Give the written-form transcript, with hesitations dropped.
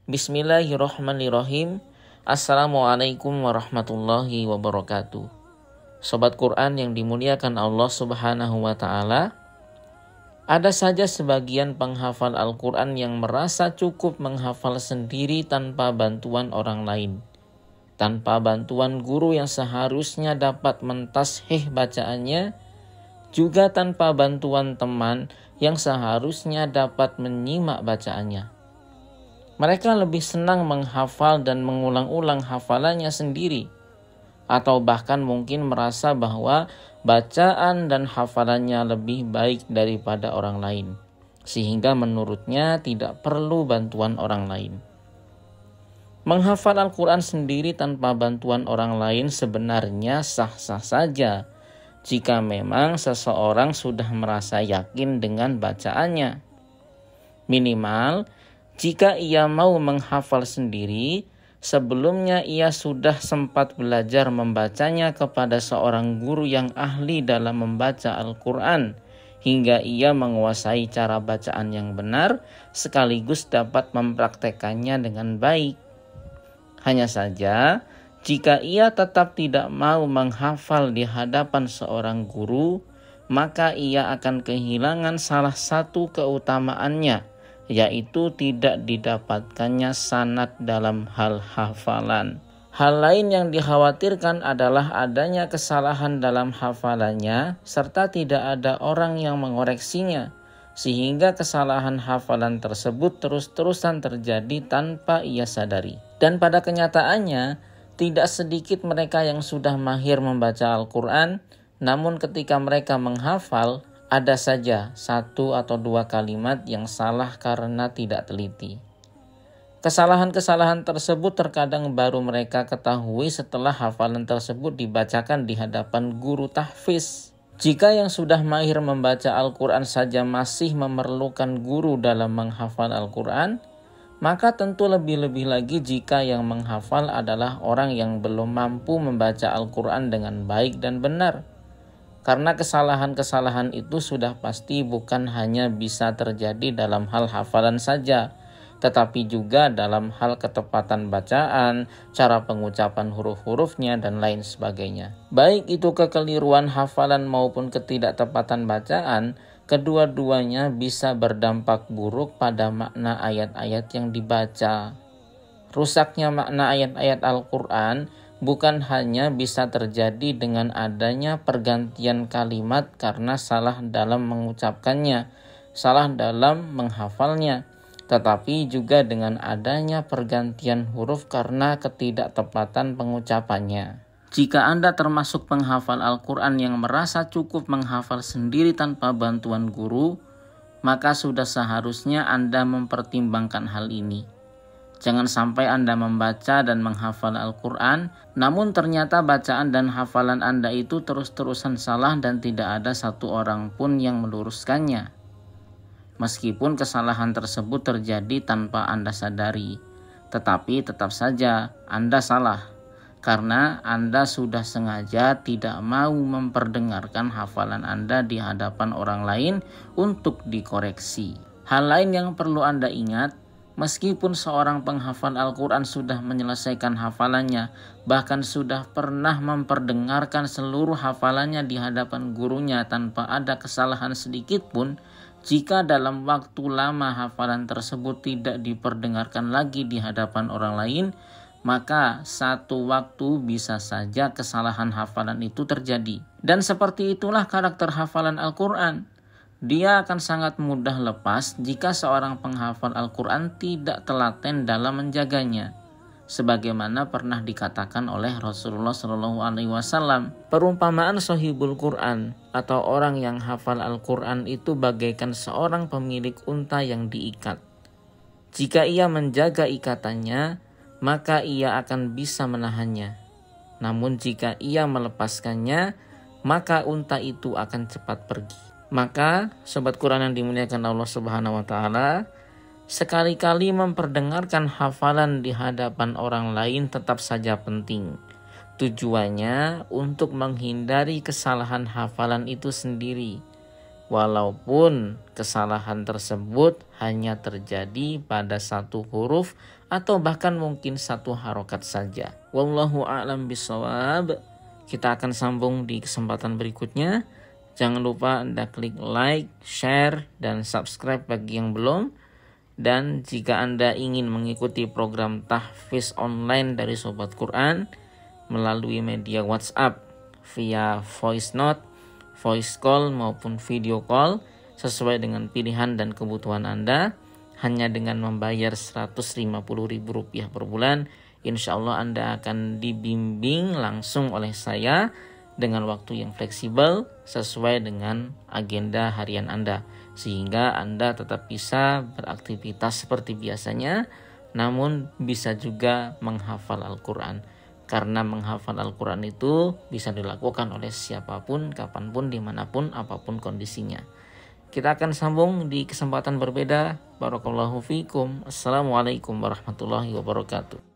Bismillahirrahmanirrahim. Assalamualaikum warahmatullahi wabarakatuh. Sobat Quran yang dimuliakan Allah Subhanahu wa Ta'ala, ada saja sebagian penghafal Al-Quran yang merasa cukup menghafal sendiri tanpa bantuan orang lain, tanpa bantuan guru yang seharusnya dapat mentashih bacaannya, juga tanpa bantuan teman yang seharusnya dapat menyimak bacaannya. Mereka lebih senang menghafal dan mengulang-ulang hafalannya sendiri, atau bahkan mungkin merasa bahwa bacaan dan hafalannya lebih baik daripada orang lain, sehingga menurutnya tidak perlu bantuan orang lain. Menghafal Al-Quran sendiri tanpa bantuan orang lain sebenarnya sah-sah saja, jika memang seseorang sudah merasa yakin dengan bacaannya. Minimal, jika ia mau menghafal sendiri, sebelumnya ia sudah sempat belajar membacanya kepada seorang guru yang ahli dalam membaca Al-Quran, hingga ia menguasai cara bacaan yang benar, sekaligus dapat mempraktekannya dengan baik. Hanya saja, jika ia tetap tidak mau menghafal di hadapan seorang guru, maka ia akan kehilangan salah satu keutamaannya, yaitu tidak didapatkannya sanad dalam hal hafalan. Hal lain yang dikhawatirkan adalah adanya kesalahan dalam hafalannya, serta tidak ada orang yang mengoreksinya, sehingga kesalahan hafalan tersebut terus-terusan terjadi tanpa ia sadari. Dan pada kenyataannya, tidak sedikit mereka yang sudah mahir membaca Al-Quran, namun ketika mereka menghafal, ada saja 1 atau 2 kalimat yang salah karena tidak teliti. Kesalahan-kesalahan tersebut terkadang baru mereka ketahui setelah hafalan tersebut dibacakan di hadapan guru tahfiz. Jika yang sudah mahir membaca Al-Quran saja masih memerlukan guru dalam menghafal Al-Quran, maka tentu lebih-lebih lagi jika yang menghafal adalah orang yang belum mampu membaca Al-Quran dengan baik dan benar. Karena kesalahan-kesalahan itu sudah pasti bukan hanya bisa terjadi dalam hal hafalan saja, tetapi juga dalam hal ketepatan bacaan, cara pengucapan huruf-hurufnya, dan lain sebagainya. Baik itu kekeliruan hafalan maupun ketidaktepatan bacaan, kedua-duanya bisa berdampak buruk pada makna ayat-ayat yang dibaca. Rusaknya makna ayat-ayat Al-Quran bukan hanya bisa terjadi dengan adanya pergantian kalimat karena salah dalam mengucapkannya, salah dalam menghafalnya, tetapi juga dengan adanya pergantian huruf karena ketidaktepatan pengucapannya. Jika Anda termasuk penghafal Al-Quran yang merasa cukup menghafal sendiri tanpa bantuan guru, maka sudah seharusnya Anda mempertimbangkan hal ini. Jangan sampai Anda membaca dan menghafal Al-Quran, namun ternyata bacaan dan hafalan Anda itu terus-terusan salah dan tidak ada satu orang pun yang meluruskannya. Meskipun kesalahan tersebut terjadi tanpa Anda sadari, tetapi tetap saja Anda salah, karena Anda sudah sengaja tidak mau memperdengarkan hafalan Anda di hadapan orang lain untuk dikoreksi. Hal lain yang perlu Anda ingat, meskipun seorang penghafal Al-Quran sudah menyelesaikan hafalannya, bahkan sudah pernah memperdengarkan seluruh hafalannya di hadapan gurunya tanpa ada kesalahan sedikit pun, jika dalam waktu lama hafalan tersebut tidak diperdengarkan lagi di hadapan orang lain, maka satu waktu bisa saja kesalahan hafalan itu terjadi. Dan seperti itulah karakter hafalan Al-Quran. Dia akan sangat mudah lepas jika seorang penghafal Al-Quran tidak telaten dalam menjaganya. Sebagaimana pernah dikatakan oleh Rasulullah SAW, perumpamaan sahibul Quran atau orang yang hafal Al-Quran itu bagaikan seorang pemilik unta yang diikat. Jika ia menjaga ikatannya, maka ia akan bisa menahannya. Namun jika ia melepaskannya, maka unta itu akan cepat pergi. Maka, sobat Quran yang dimuliakan Allah Subhanahu wa Ta'ala, sekali-kali memperdengarkan hafalan di hadapan orang lain tetap saja penting. Tujuannya untuk menghindari kesalahan hafalan itu sendiri, walaupun kesalahan tersebut hanya terjadi pada satu huruf atau bahkan mungkin 1 harokat saja. Wallahu a'lam bishawab. Kita akan sambung di kesempatan berikutnya. Jangan lupa Anda klik like, share, dan subscribe bagi yang belum. Dan jika Anda ingin mengikuti program tahfiz online dari Sobat Quran melalui media WhatsApp via voice note, voice call maupun video call sesuai dengan pilihan dan kebutuhan Anda, hanya dengan membayar Rp150.000 per bulan, insya Allah Anda akan dibimbing langsung oleh saya dengan waktu yang fleksibel sesuai dengan agenda harian Anda, sehingga Anda tetap bisa beraktivitas seperti biasanya, namun bisa juga menghafal Al-Quran. Karena menghafal Al-Quran itu bisa dilakukan oleh siapapun, kapanpun, dimanapun, apapun kondisinya. Kita akan sambung di kesempatan berbeda. Barakallahu fikum. Assalamualaikum warahmatullahi wabarakatuh.